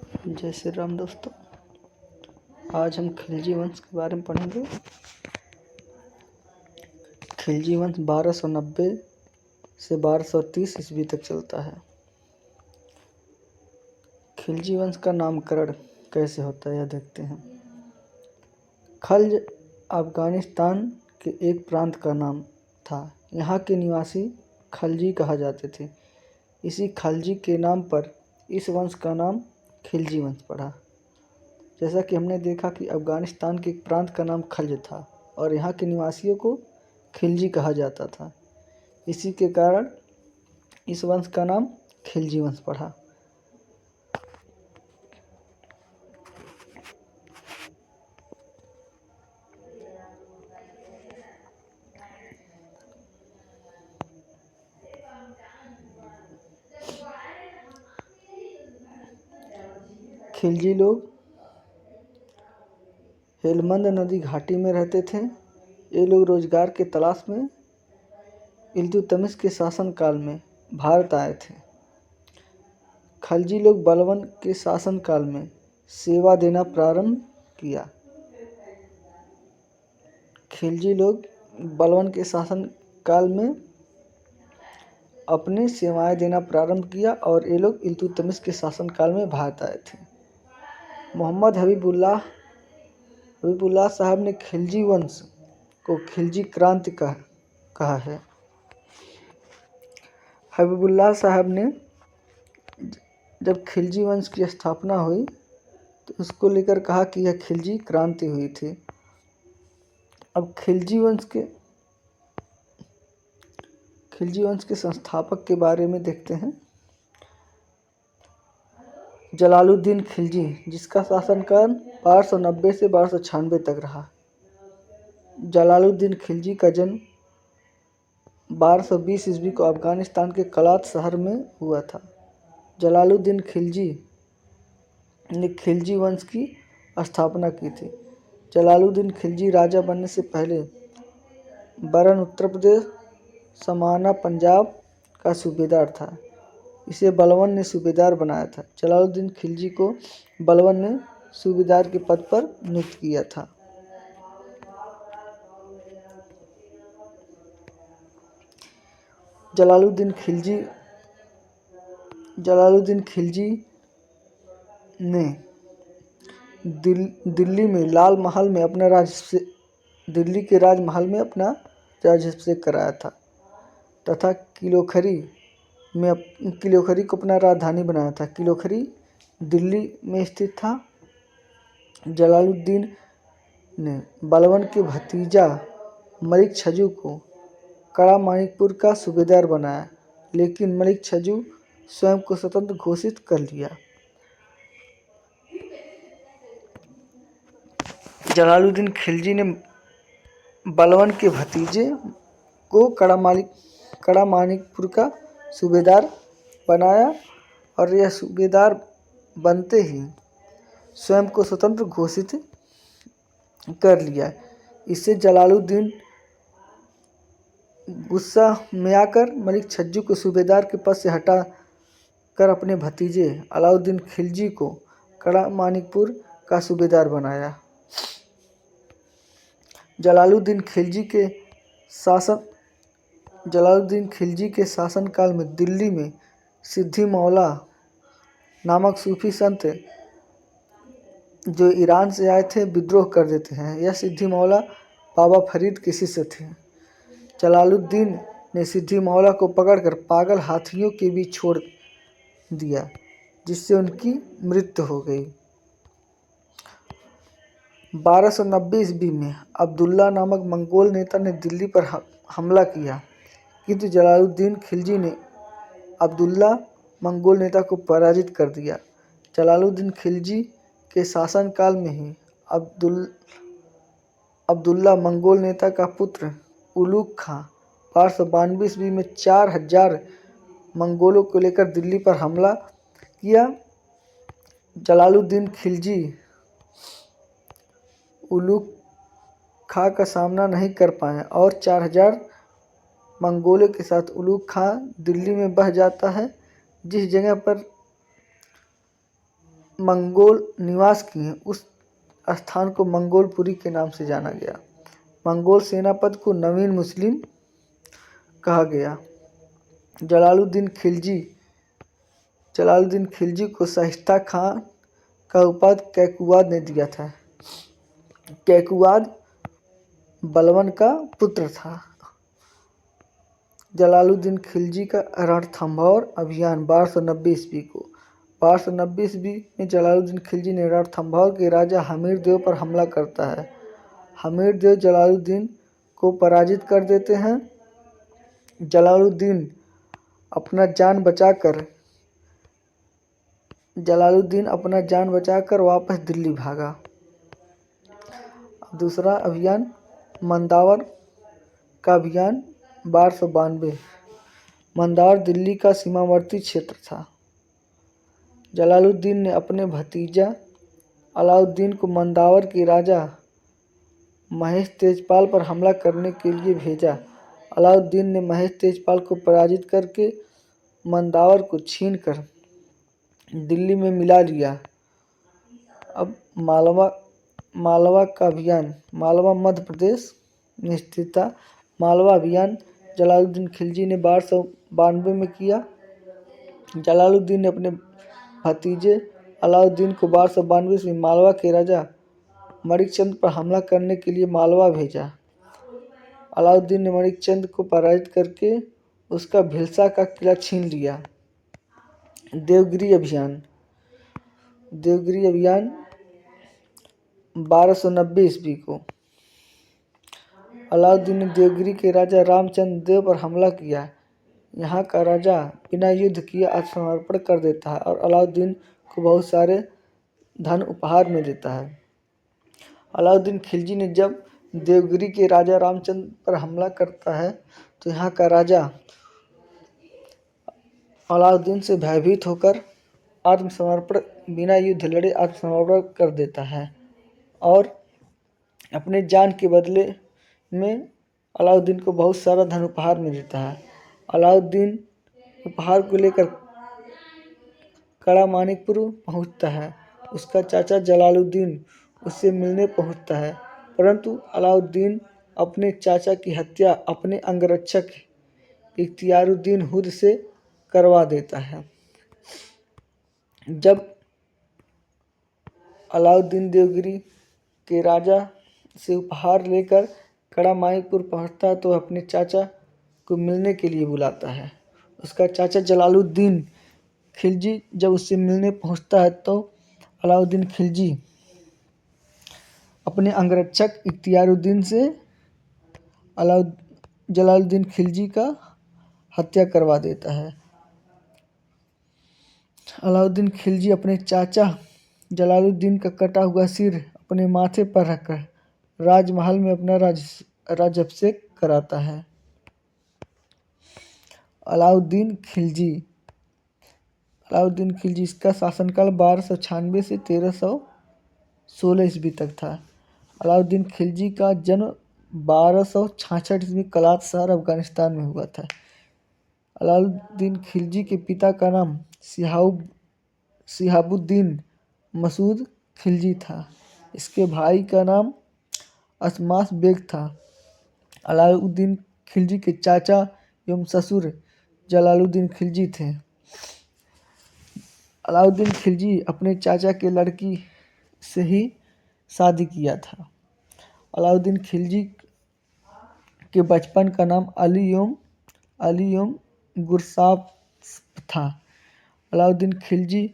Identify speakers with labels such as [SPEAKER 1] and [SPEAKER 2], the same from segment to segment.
[SPEAKER 1] जय श्री राम दोस्तों। आज हम खिलजी वंश के बारे में पढ़ेंगे। खिलजी वंश 1290 से 1230 ईस्वी तक चलता है। खिलजी वंश का नामकरण कैसे होता है यह देखते हैं। खल्ज अफगानिस्तान के एक प्रांत का नाम था। यहाँ के निवासी खलजी कहा जाते थे। इसी खलजी के नाम पर इस वंश का नाम खिलजी वंश पड़ा। जैसा कि हमने देखा कि अफगानिस्तान के एक प्रांत का नाम खल्ज था और यहाँ के निवासियों को खिलजी कहा जाता था। इसी के कारण इस वंश का नाम खिलजी वंश पड़ा। खिलजी लोग हेलमंद नदी घाटी में रहते थे। ये लोग रोजगार के तलाश में इल्तुतमिश के शासनकाल में भारत आए थे। खलजी लोग बलवन के शासनकाल में सेवा देना प्रारंभ किया। खिलजी लोग बलवन के शासनकाल में अपने सेवाएं देना प्रारंभ किया और ये लोग इल्तुतमिश के शासनकाल में भारत आए थे। मोहम्मद हबीबुल्लाह साहब ने खिलजी वंश को खिलजी क्रांति कहा है। हबीबुल्लाह साहब ने जब खिलजी वंश की स्थापना हुई तो उसको लेकर कहा कि यह खिलजी क्रांति हुई थी। अब खिलजी वंश के संस्थापक के बारे में देखते हैं। जलालुद्दीन खिलजी, जिसका शासनकाल 1290 से 1296 तक रहा। जलालुद्दीन खिलजी का जन्म 1220 ईस्वी को अफगानिस्तान के कलात शहर में हुआ था। जलालुद्दीन खिलजी ने खिलजी वंश की स्थापना की थी। जलालुद्दीन खिलजी राजा बनने से पहले बरन उत्तर प्रदेश, समाना पंजाब का सूबेदार था। इसे बलवन ने सूबेदार बनाया था। जलालुद्दीन खिलजी को बलवन ने सूबेदार के पद पर नियुक्त किया था। जलालुद्दीन खिलजी ने दिल्ली में लाल महल में अपना दिल्ली के राजमहल में अपना राज्याभिषेक कराया था तथा किलोखरी को अपना राजधानी बनाया था। किलोखरी दिल्ली में स्थित था। जलालुद्दीन ने बलवन के भतीजा मलिक छजू को कड़ा मानिकपुर का सूबेदार बनाया, लेकिन मलिक छजू स्वयं को स्वतंत्र घोषित कर लिया। जलालुद्दीन खिलजी ने बलवन के भतीजे को कड़ा मानिकपुर का सूबेदार बनाया और यह सूबेदार बनते ही स्वयं को स्वतंत्र घोषित कर लिया। इससे जलालुद्दीन गुस्सा में आकर मलिक छज्जू को सूबेदार के पद से हटा कर अपने भतीजे अलाउद्दीन खिलजी को कड़ा मानिकपुर का सूबेदार बनाया। जलालुद्दीन खिलजी के शासनकाल में दिल्ली में सिद्दी मौला नामक सूफी संत जो ईरान से आए थे विद्रोह कर देते हैं। यह सिद्दी मौला बाबा फरीद के शिष्य थे। जलालुद्दीन ने सिद्दी मौला को पकड़कर पागल हाथियों के बीच छोड़ दिया, जिससे उनकी मृत्यु हो गई। 1290 ईस्वी में अब्दुल्ला नामक मंगोल नेता ने दिल्ली पर हमला किया, किंतु जलालुद्दीन खिलजी ने अब्दुल्ला मंगोल नेता को पराजित कर दिया। जलालुद्दीन खिलजी के शासनकाल में ही अब्दुल्ला मंगोल नेता का पुत्र उलुग खां 1292 ईस्वी में 4000 मंगोलों को लेकर दिल्ली पर हमला किया। जलालुद्दीन खिलजी उलुग खां का सामना नहीं कर पाए और 4000 मंगोलों के साथ उलुग खां दिल्ली में बह जाता है। जिस जगह पर मंगोल निवास किए उस स्थान को मंगोलपुरी के नाम से जाना गया। मंगोल सेनापति को नवीन मुस्लिम कहा गया। जलालुद्दीन खिलजी को शाइस्ता खान का उपाधि कैकुवाद ने दिया था। कैकुवाद बलवन का पुत्र था। जलालुद्दीन खिलजी का रणथंभौर अभियान 1290 ईस्वी को 1290 ईस्वी में जलालुद्दीन खिलजी ने रणथंभौर के राजा हमीर देव पर हमला करता है। हमीर देव जलालुद्दीन को पराजित कर देते हैं। जलालुद्दीन अपना जान बचाकर वापस दिल्ली भागा। दूसरा अभियान मंदावर का अभियान 1292। मंदावर दिल्ली का सीमावर्ती क्षेत्र था। जलालुद्दीन ने अपने भतीजा अलाउद्दीन को मंदावर के राजा महेश तेजपाल पर हमला करने के लिए भेजा। अलाउद्दीन ने महेश तेजपाल को पराजित करके मंदावर को छीनकर दिल्ली में मिला लिया। अब मालवा का अभियान मालवा मध्य प्रदेश में स्थित था। मालवा अभियान जलालुद्दीन खिलजी ने 1292 में किया। जलालुद्दीन ने अपने भतीजे अलाउद्दीन को 1292 में मालवा के राजा मणिकचंद पर हमला करने के लिए मालवा भेजा। अलाउद्दीन ने मणिकचंद को पराजित करके उसका भिलसा का किला छीन लिया। देवगिरी अभियान 1290 ईस्वी को अलाउद्दीन ने देवगिरी के राजा रामचंद्र देव पर हमला किया। यहाँ का राजा बिना युद्ध किए आत्मसमर्पण कर देता है और अलाउद्दीन को बहुत सारे धन उपहार में देता है। अलाउद्दीन खिलजी ने जब देवगिरी के राजा रामचंद्र पर हमला करता है तो यहाँ का राजा अलाउद्दीन से भयभीत होकर बिना युद्ध लड़े आत्मसमर्पण कर देता है और अपने जान के बदले में अलाउद्दीन को बहुत सारा धन उपहार में देता है। अलाउद्दीन उपहार को लेकर कड़ा मानिकपुर पहुंचता है। उसका चाचा जलालुद्दीन उससे मिलने पहुंचता है, परंतु अलाउद्दीन अपने चाचा की हत्या अपने अंगरक्षक इख्तियारुद्दीन हुद से करवा देता है। जब अलाउद्दीन देवगिरी के राजा से उपहार लेकर कड़ा मानिकपुर पहुंचता है तो अपने चाचा को मिलने के लिए बुलाता है। उसका चाचा जलालुद्दीन खिलजी जब उससे मिलने पहुंचता है तो अलाउद्दीन खिलजी अपने अंगरक्षक इख्तियारुद्दीन से जलालुद्दीन खिलजी का हत्या करवा देता है। अलाउद्दीन खिलजी अपने चाचा जलालुद्दीन का कटा हुआ सिर अपने माथे पर रखकर राजमहल में अपना राज्याभिषेक कराता है। अलाउद्दीन खिलजी इसका शासनकाल 1296 से 1316 ईस्वी तक था। अलाउद्दीन खिलजी का जन्म 1266 ईस्वी कलात शहर अफगानिस्तान में हुआ था। अलाउद्दीन खिलजी के पिता का नाम शिहाबुद्दीन मसूद खिलजी था। इसके भाई का नाम असमास बेग था। अलाउद्दीन खिलजी के चाचा एवं ससुर जलालुद्दीन खिलजी थे। अलाउद्दीन खिलजी अपने चाचा के लड़की से ही शादी किया था। अलाउद्दीन खिलजी के बचपन का नाम अली एवं गुरसाप था। अलाउद्दीन खिलजी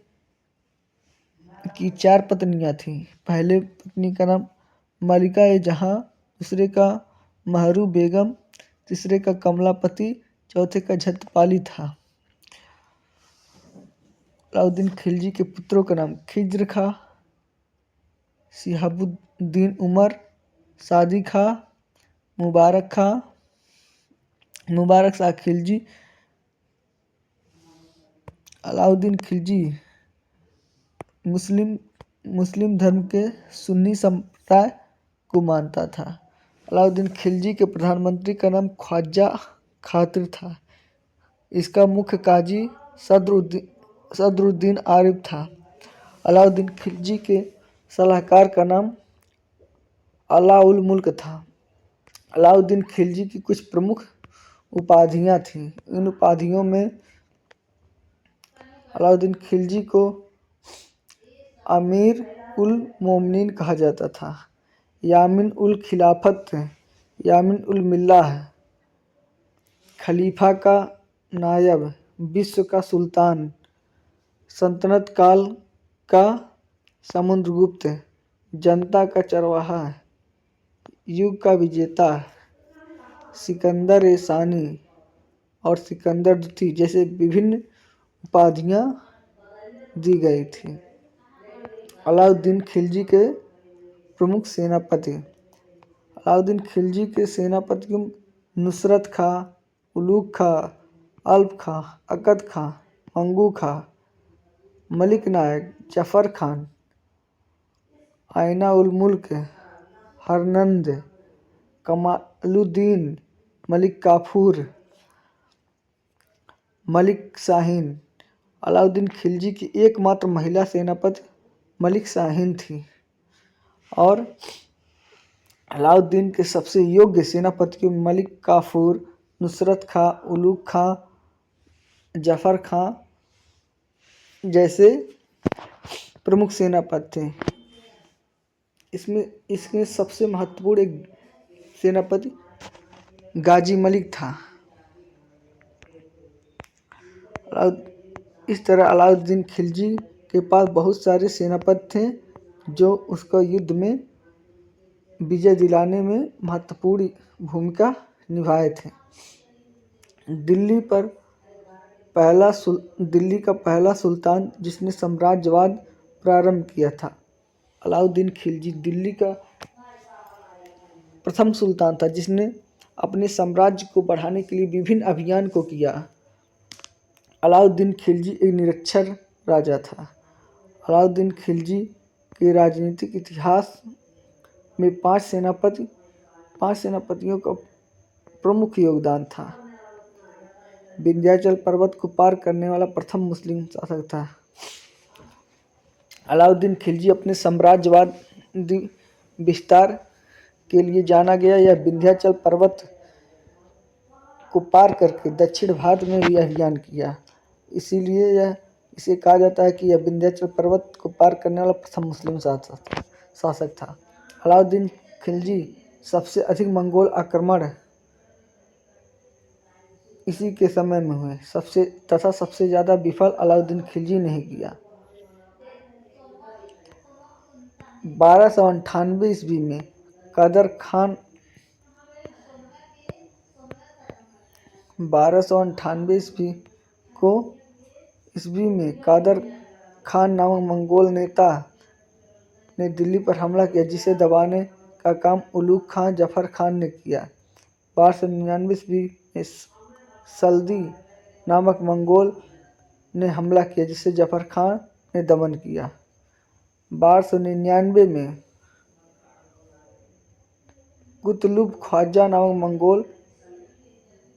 [SPEAKER 1] की 4 पत्नियां थीं। पहले पत्नी का नाम मलिका-ए-जहां, दूसरे का महरू बेगम, तीसरे का कमलापति, चौथे का झटपाली था। अलाउद्दीन खिलजी के पुत्रों का नाम खिज्र खां, शिहाबुद्दीन उमर, सादी खां, मुबारक शाह खिलजी। अलाउद्दीन खिलजी मुस्लिम धर्म के सुन्नी संप्रदाय को मानता था। अलाउद्दीन खिलजी के प्रधानमंत्री का नाम ख्वाजा खातिर था। इसका मुख्य काजी सदरुद्दीन आरिफ था। अलाउद्दीन खिलजी के सलाहकार का नाम अला उल मुल्क था। अलाउद्दीन खिलजी की कुछ प्रमुख उपाधियां थीं। इन उपाधियों में अलाउद्दीन खिलजी को अमीर उल मोमिनीन कहा जाता था, यामिन उल खिलाफत, यामिन उल मिल्लाह, खलीफा का नायब, विश्व का सुल्तान, सल्तनत काल का समुद्रगुप्त, जनता का चरवाहा, युग का विजेता, सिकंदर सानी और सिकंदर द्वितीय जैसे विभिन्न उपाधियां दी गई थी। अलाउद्दीन खिलजी के प्रमुख सेनापति। अलाउद्दीन खिलजी के सेनापति नुसरत खां, उलूग खां, अल्प खां, अकद खां, मंगू खां, मलिक नायक, जफर खान, आइना उल मुल्क, हरनंद, कमालुद्दीन, मलिक काफूर, मलिक शाहीन। अलाउद्दीन खिलजी की एकमात्र महिला सेनापति मलिक शाहीन थी और अलाउद्दीन के सबसे योग्य सेनापति मलिक काफूर, नुसरत खां, उलूग खां, जफर खां जैसे प्रमुख सेनापति थे। इसमें सबसे महत्वपूर्ण एक सेनापति गाजी मलिक था। इस तरह अलाउद्दीन खिलजी के पास बहुत सारे सेनापति थे जो उसको युद्ध में विजय दिलाने में महत्वपूर्ण भूमिका निभाए थे। दिल्ली का पहला सुल्तान जिसने साम्राज्यवाद प्रारंभ किया था। अलाउद्दीन खिलजी दिल्ली का प्रथम सुल्तान था जिसने अपने साम्राज्य को बढ़ाने के लिए विभिन्न अभियान को किया। अलाउद्दीन खिलजी एक निरक्षर राजा था। अलाउद्दीन खिलजी के राजनीतिक इतिहास में पांच सेनापतियों का प्रमुख योगदान था। विंध्याचल पर्वत को पार करने वाला प्रथम मुस्लिम शासक था। अलाउद्दीन खिलजी अपने साम्राज्यवादी विस्तार के लिए जाना गया। यह विंध्याचल पर्वत को पार करके दक्षिण भारत में भी अभियान किया, इसीलिए इसे कहा जाता है कि यह विंध्याचल पर्वत को पार करने वाला प्रथम मुस्लिम शासक था। अलाउद्दीन खिलजी सबसे अधिक मंगोल आक्रमण इसी के समय में हुए सबसे ज़्यादा विफल अलाउद्दीन खिलजी ने ही किया। 1298 ईस्वी में कादर खान 1298 ईस्वी में कादर खान नामक मंगोल नेता ने दिल्ली पर हमला किया, जिसे दबाने का काम उलूग खां जफर खान ने किया। 1299 ईस्वी में सल्दी नामक मंगोल ने हमला किया, जिसे जफर खान ने दमन किया। 1299 में कुतलुब ख्वाजा नामक मंगोल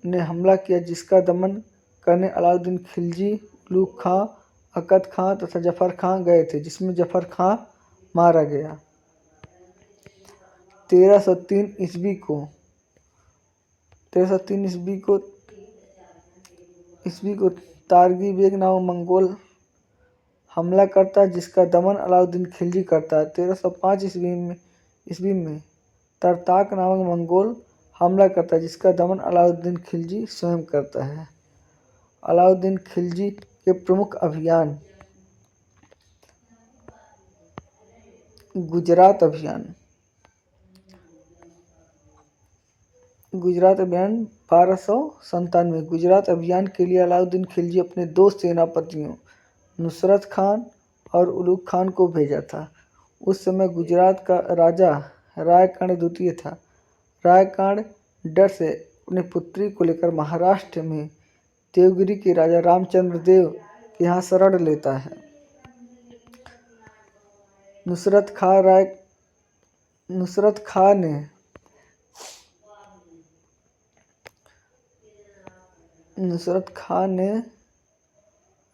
[SPEAKER 1] ने हमला किया, जिसका दमन करने अलाउद्दीन खिलजी, उलूग खां, अकद खां तथा जफर खां गए थे, जिसमें जफर खां मारा गया। 1303 ईस्वी को तारगी बेग नामक मंगोल हमला करता है, जिसका दमन अलाउद्दीन खिलजी करता है। 1305 ईस्वी में तरताक नामक मंगोल हमला करता है, जिसका दमन अलाउद्दीन खिलजी स्वयं करता है। अलाउद्दीन खिलजी के प्रमुख अभियान। गुजरात अभियान 1297। गुजरात अभियान के लिए अलाउद्दीन खिलजी अपने दो सेनापतियों नुसरत खान और उलूग खान को भेजा था। उस समय गुजरात का राजा रायकाण द्वितीय था। रायकाण डर से अपनी पुत्री को लेकर महाराष्ट्र में देवगिरी के राजा रामचंद्र देव के यहाँ शरण लेता है। नुसरत खां ने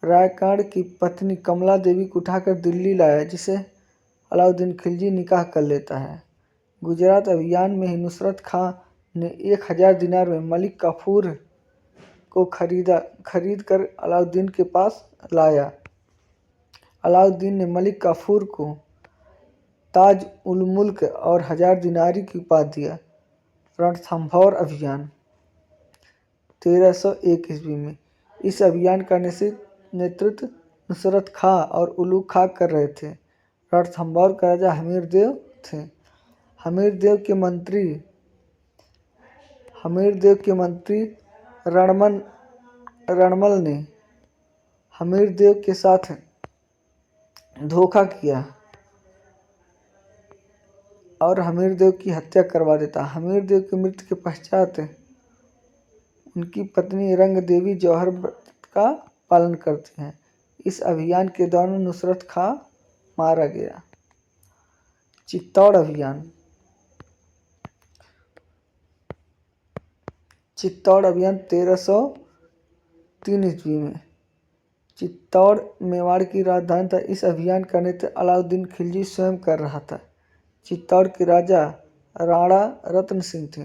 [SPEAKER 1] रायकाड़ की पत्नी कमला देवी को उठाकर दिल्ली लाया, जिसे अलाउद्दीन खिलजी निकाह कर लेता है। गुजरात अभियान में ही नुसरत खां ने 1000 दिनार में मलिक काफूर को खरीद कर अलाउद्दीन के पास लाया। अलाउद्दीन ने मलिक काफूर को ताज उल मुल्क और 1000 दिनारी की उपाधि दिया। रणथंभौर अभियान 1301 ईस्वी में। इस अभियान का नेतृत्व नुसरत खां और उलू खां कर रहे थे। रणथंभौर का राजा हमीर देव थे। हमीर देव के मंत्री रणमल ने हमीर देव के साथ धोखा किया और हमीर देव की हत्या करवा देता। हमीर देव की मृत्यु के पश्चात उनकी पत्नी रंग देवी जौहर व्रत का पालन करती हैं। इस अभियान के दौरान नुसरत खां मारा गया। चित्तौड़ अभियान 1303 ईस्वी में। चित्तौड़ मेवाड़ की राजधानी था। इस अभियान का नेतृत्व अलाउद्दीन खिलजी स्वयं कर रहा था। चित्तौड़ के राजा राणा रतन सिंह थे।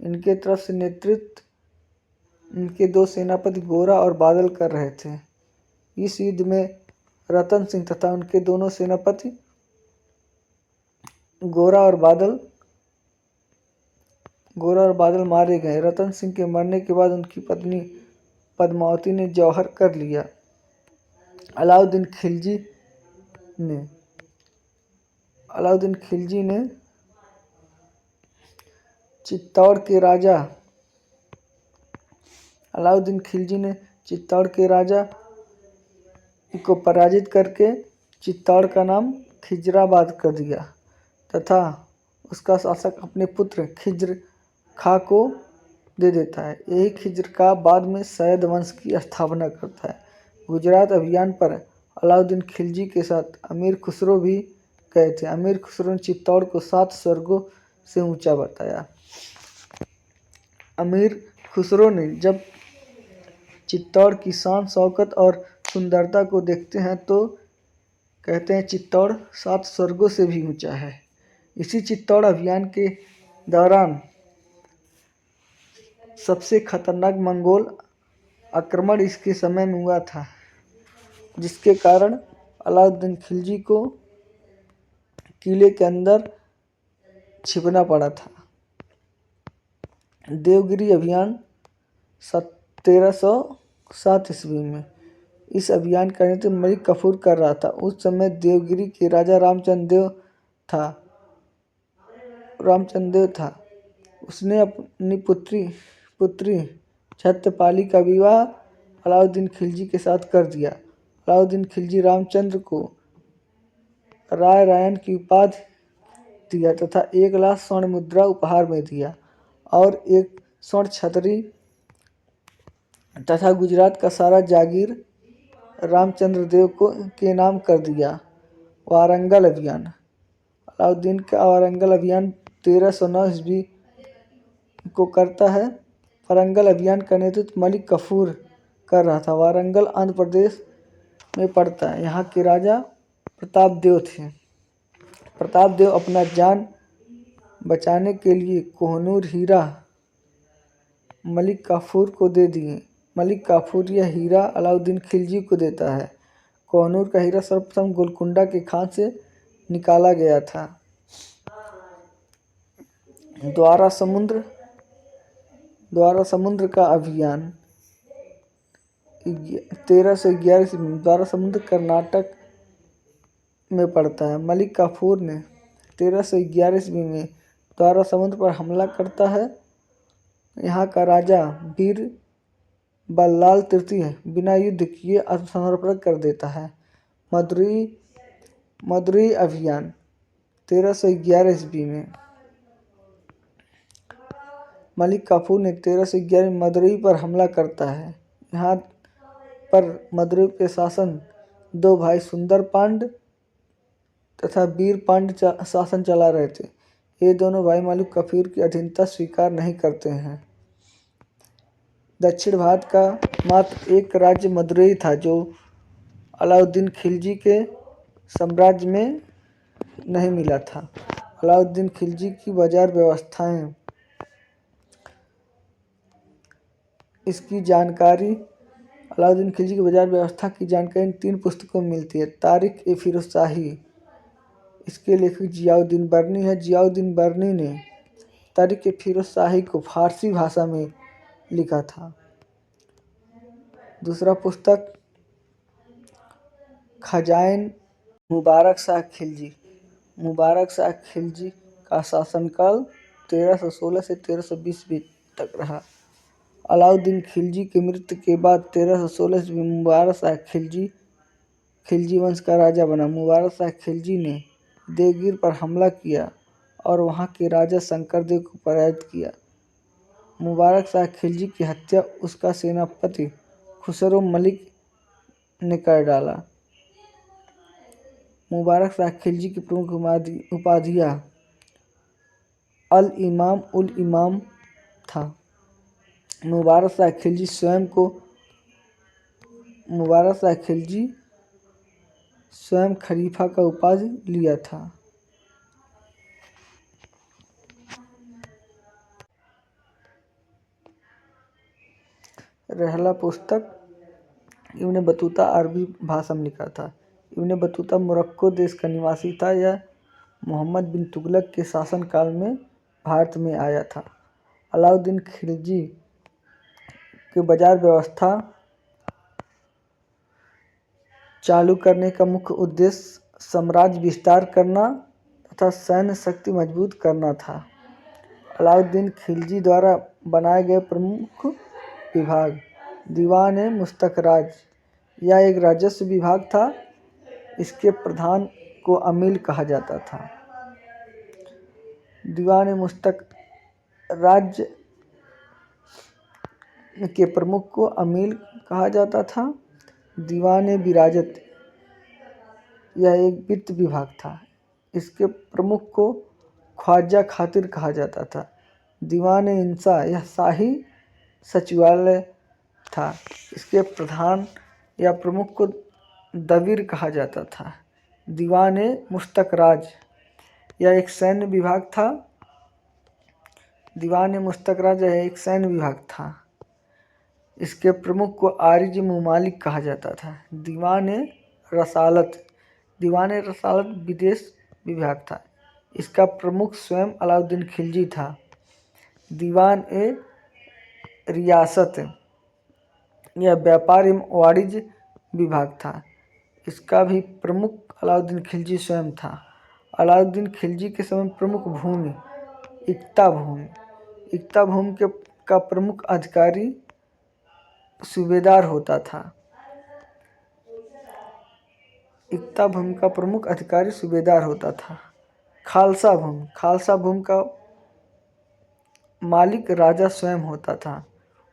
[SPEAKER 1] इनके तरफ से नेतृत्व इनके 2 सेनापति गोरा और बादल कर रहे थे। इस युद्ध में रतन सिंह तथा उनके दोनों सेनापति गोरा और बादल मारे गए। रतन सिंह के मरने के बाद उनकी पत्नी पद्मावती ने जौहर कर लिया। अलाउद्दीन खिलजी ने चित्तौड़ के राजा को पराजित करके चित्तौड़ का नाम खिजराबाद कर दिया तथा उसका शासक अपने पुत्र खिज्र खां को दे देता है। यही खिज्र खां बाद में सैयद वंश की स्थापना करता है। गुजरात अभियान पर अलाउद्दीन खिलजी के साथ अमीर खुसरो भी गए थे। अमीर खुसरो ने चित्तौड़ को 7 स्वर्गों से ऊंचा बताया। अमीर खुसरो ने जब चित्तौड़ की शान शौकत और सुंदरता को देखते हैं तो कहते हैं चित्तौड़ 7 स्वर्गों से भी ऊंचा है। इसी चित्तौड़ अभियान के दौरान सबसे खतरनाक मंगोल आक्रमण इसके समय में हुआ था, जिसके कारण अलाउद्दीन खिलजी को किले के अंदर छिपना पड़ा था। देवगिरी अभियान 1307 ईस्वी में। इस अभियान का नेतृत्व मलिक काफूर कर रहा था। उस समय देवगिरी के राजा रामचंद्र देव था। उसने अपनी पुत्री छत्रपाली का विवाह अलाउद्दीन खिलजी के साथ कर दिया। अलाउद्दीन खिलजी रामचंद्र को राय रायन की उपाधि दिया तथा 1 लाख स्वर्ण मुद्रा उपहार में दिया और एक स्वर्ण छतरी तथा गुजरात का सारा जागीर रामचंद्र देव के नाम कर दिया। वारंगल अभियान। अलाउद्दीन का वारंगल अभियान 1309 ईस्वी को करता है। वारंगल अभियान का नेतृत्व मलिक काफूर कर रहा था। वारंगल आंध्र प्रदेश में पड़ता है। यहाँ के राजा प्रतापदेव थे। प्रतापदेव अपना जान बचाने के लिए कोहनूर हीरा मलिक काफूर को दे दिए। मलिक काफूर यह हीरा अलाउद्दीन खिलजी को देता है। कोहनूर का हीरा सर्वप्रथम गोलकुंडा के खान से निकाला गया था। द्वारा समुद्र का अभियान 1311 में। द्वारा समुद्र कर्नाटक में पड़ता है। मलिक काफूर ने 1311 ईस्वी में द्वारा समुद्र पर हमला करता है। यहाँ का राजा वीर बल्लाल तृतीय बिना युद्ध किए आत्मसमर्पण कर देता है। मदुरई अभियान 1311 ईस्वी में। मलिक काफूर ने 1311 में मदुरई पर हमला करता है। यहाँ पर मदुरई पे शासन 2 भाई सुंदर पांड तथा वीर पांड शासन चला रहे थे। ये दोनों भाई मलिक काफूर की अधीनता स्वीकार नहीं करते हैं। दक्षिण भारत का मात्र एक राज्य मदुरई था जो अलाउद्दीन खिलजी के साम्राज्य में नहीं मिला था। अलाउद्दीन खिलजी की बाजार व्यवस्थाएं। इसकी जानकारी अलाउद्दीन खिलजी की बाजार व्यवस्था की जानकारी इन 3 पुस्तकों में मिलती है। तारिक-ए-फिरोज़शाही, इसके लेखक जियाउद्दीन बर्नी है। जियाउद्दीन बर्नी ने तारिक-ए-फिरोज़शाही को फारसी भाषा में लिखा था। दूसरा पुस्तक खजाइन मुबारक शाह खिलजी। मुबारक शाह खिलजी का शासनकाल 1316 से 1320 तक रहा। अलाउद्दीन खिलजी की मृत्यु के बाद 1316 ईस्वी में मुबारक शाह खिलजी वंश का राजा बना। मुबारक शाह खिलजी ने देवगिर पर हमला किया और वहां के राजा शंकरदेव को पराजित किया। मुबारक शाह खिलजी की हत्या उसका सेनापति खुसरो मलिक ने कर डाला। मुबारक शाह खिलजी की प्रमुख उपाधियाँ अल-इमाम उल इमाम था। मुबारक शाह खिलजी स्वयं खलीफा का उपाधि लिया था। रहला पुस्तक इब्न बतूता अरबी भाषा में लिखा था। इब्न बतूता मोरक्को देश का निवासी था। यह मोहम्मद बिन तुगलक के शासनकाल में भारत में आया था। अलाउद्दीन खिलजी के बाजार व्यवस्था चालू करने का मुख्य उद्देश्य साम्राज्य विस्तार करना तथा सैन्य शक्ति मजबूत करना था। अलाउद्दीन खिलजी द्वारा बनाए गए प्रमुख विभाग दीवान-ए-मुस्तखराज, यह एक राजस्व विभाग था। इसके प्रधान को अमील कहा जाता था। दीवान-ए-मुस्तखराज के प्रमुख को अमील कहा जाता था। दीवान-ए-विराजत, यह एक वित्त विभाग था। इसके प्रमुख को ख्वाजा खातिर कहा जाता था। दीवान-ए-इंशा, यह शाही सचिवालय था। इसके प्रधान या प्रमुख को दबीर कहा जाता था। दीवान-ए-मुस्तखराज, यह एक सैन्य विभाग था। दीवान-ए-मुस्तखराज यह एक सैन्य विभाग था। इसके प्रमुख को आरिज-ए-मुमालिक कहा जाता था। दीवान-ए-रसालत, दीवान-ए-रसालत विदेश विभाग था। इसका प्रमुख स्वयं अलाउद्दीन खिलजी था। दीवान-ए-रियासत, यह व्यापार एवं वाणिज्य विभाग था। इसका भी प्रमुख अलाउद्दीन खिलजी स्वयं था। अलाउद्दीन खिलजी के समय प्रमुख भूमि इक्ता भूमि। इक्ता भूमि का प्रमुख अधिकारी सूबेदार होता था। इक्ता भूमि का प्रमुख अधिकारी सूबेदार होता था। खालसा भूमि, खालसा भूमि का मालिक राजा स्वयं होता था।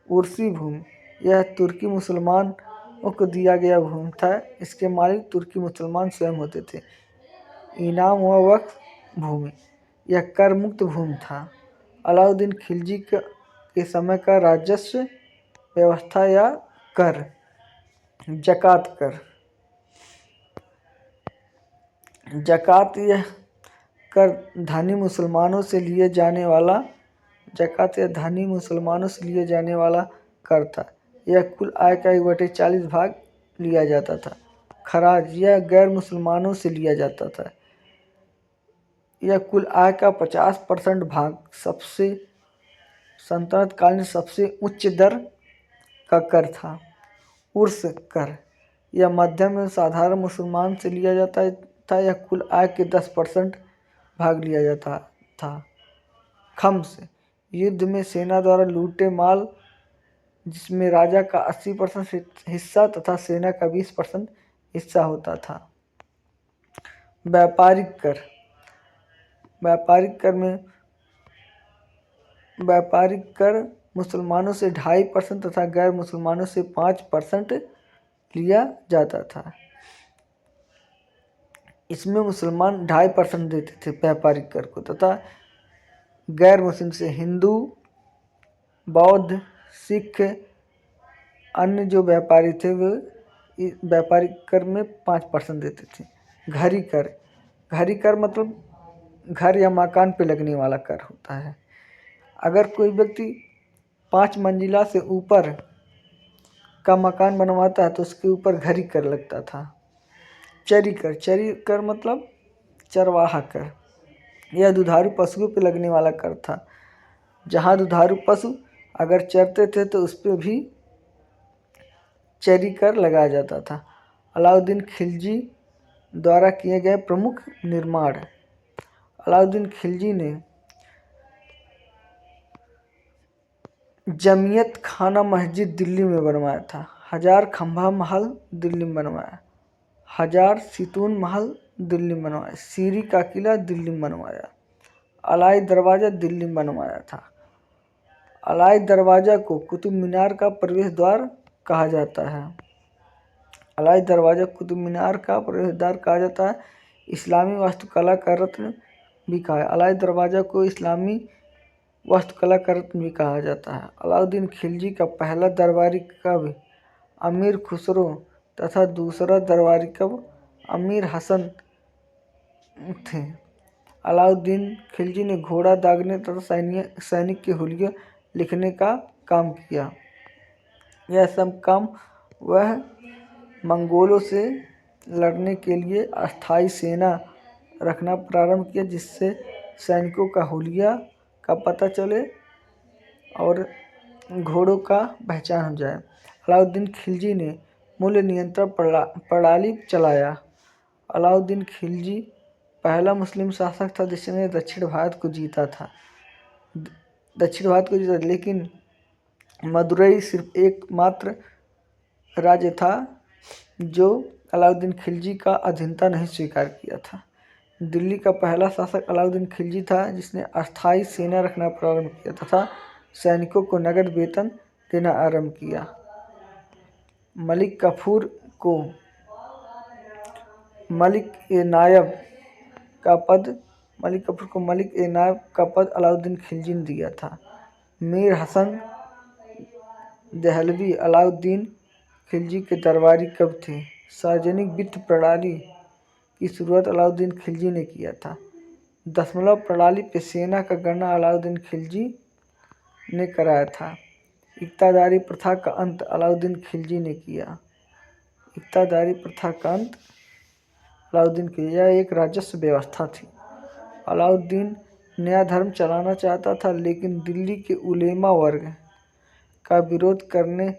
[SPEAKER 1] उर्सी भूमि, यह तुर्की मुसलमानों को दिया गया भूमि था। इसके मालिक तुर्की मुसलमान स्वयं होते थे। इनाम व वक्फ भूमि, यह कर मुक्त भूमि था। अलाउद्दीन खिलजी के समय का राजस्व व्यवस्था या कर जकात कर। जकात यह कर धनी मुसलमानों से लिए जाने वाला कर था। यह कुल आय का 1/40 भाग लिया जाता था। खराज, यह गैर मुसलमानों से लिया जाता था। यह कुल आय का 50% भाग सल्तनत काल में सबसे उच्च दर का कर था। उर्स कर, यह मध्यम एवं साधारण मुसलमान से लिया जाता था। यह कुल आय के 10% भाग लिया जाता था। खम्स, युद्ध में सेना द्वारा लूटे माल जिसमें राजा का 80% हिस्सा तथा सेना का 20% हिस्सा होता था। व्यापारिक कर, व्यापारिक कर मुसलमानों से 2.5% तथा गैर मुसलमानों से 5% लिया जाता था। इसमें मुसलमान 2.5% देते थे व्यापारिक कर को तथा गैर मुस्लिम से हिंदू, बौद्ध, सिख, अन्य जो व्यापारी थे वे व्यापारी कर में 5% देते थे। घरी कर, घरी कर मतलब घर या मकान पे लगने वाला कर होता है। अगर कोई व्यक्ति 5 मंजिला से ऊपर का मकान बनवाता है तो उसके ऊपर घरी कर लगता था। चरी कर, चरी कर मतलब चरवाहा कर, यह दुधारू पशुओं पे लगने वाला कर था। जहाँ दुधारू पशु अगर चरते थे तो उस पर भी चरी कर लगाया जाता था। अलाउद्दीन खिलजी द्वारा किए गए प्रमुख निर्माण। अलाउद्दीन खिलजी ने जमियत खाना मस्जिद दिल्ली में बनवाया था। 1000 खंभा महल दिल्ली में बनवाया। 1000 सितून महल दिल्ली में बनवाया। सीरी का किला दिल्ली में बनवाया। अलाई दरवाज़ा दिल्ली में बनवाया था। अलाई दरवाज़ा को कुतुब मीनार का प्रवेश द्वार कहा जाता है। अलाई दरवाज़ा कुतुब मीनार का प्रवेश द्वार कहा जाता है। इस्लामी वास्तुकला का रत्न भी कहा है। अलाई दरवाज़ा को इस्लामी वास्तुकला का रत्न भी कहा जाता है। अलाउद्दीन खिलजी का पहला दरबारी कब अमीर खुसरो तथा दूसरा दरबारी कब अमीर हसन थे। अलाउद्दीन खिलजी ने घोड़ा दागने तथा सैनिक के हुलिया लिखने का काम किया। यह सब काम वह मंगोलों से लड़ने के लिए अस्थायी सेना रखना प्रारंभ किया, जिससे सैनिकों का हुलिया का पता चले और घोड़ों का पहचान हो जाए। अलाउद्दीन खिलजी ने मूल्य नियंत्रण प्रणाली चलाया। अलाउद्दीन खिलजी पहला मुस्लिम शासक था जिसने दक्षिण भारत को जीता, लेकिन मदुरई सिर्फ एकमात्र राज्य था जो अलाउद्दीन खिलजी का अधीनता नहीं स्वीकार किया था। दिल्ली का पहला शासक अलाउद्दीन खिलजी था जिसने अस्थायी सेना रखना प्रारंभ किया तथा सैनिकों को नगद वेतन देना आरंभ किया। मलिक काफूर को मलिक ए नायब का पद अलाउद्दीन खिलजी ने दिया था। मीर हसन देहलवी अलाउद्दीन खिलजी के दरबारी कब थे। सार्वजनिक वित्त प्रणाली की शुरुआत अलाउद्दीन खिलजी ने किया था। दशमलव प्रणाली पे सेना का गणना अलाउद्दीन खिलजी ने कराया था। इक्तादारी प्रथा का अंत अलाउद्दीन खिलजी ने किया। इक्तादारी प्रथा का अंत अलाउद्दीन की यह एक राजस्व व्यवस्था थी। अलाउद्दीन नया धर्म चलाना चाहता था, लेकिन दिल्ली के उलेमा वर्ग का विरोध करने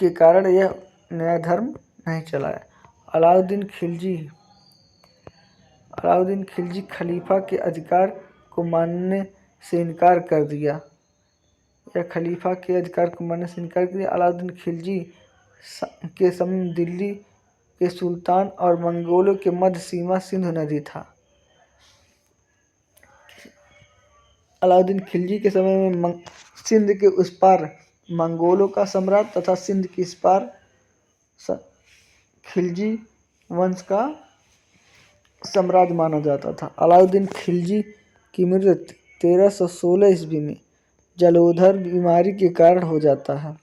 [SPEAKER 1] के कारण यह नया धर्म नहीं चलाया। अलाउद्दीन खिलजी खलीफा के अधिकार को मानने से इनकार कर दिया। अलाउद्दीन खिलजी के समय दिल्ली के सुल्तान और मंगोलों के मध्य सीमा सिंधु नदी था। अलाउद्दीन खिलजी के समय में सिंध के उस पार मंगोलों का सम्राट तथा सिंध के इस पार खिलजी वंश का सम्राट माना जाता था। अलाउद्दीन खिलजी की मृत्यु 1316 ईस्वी में जलोदर बीमारी के कारण हो जाता है।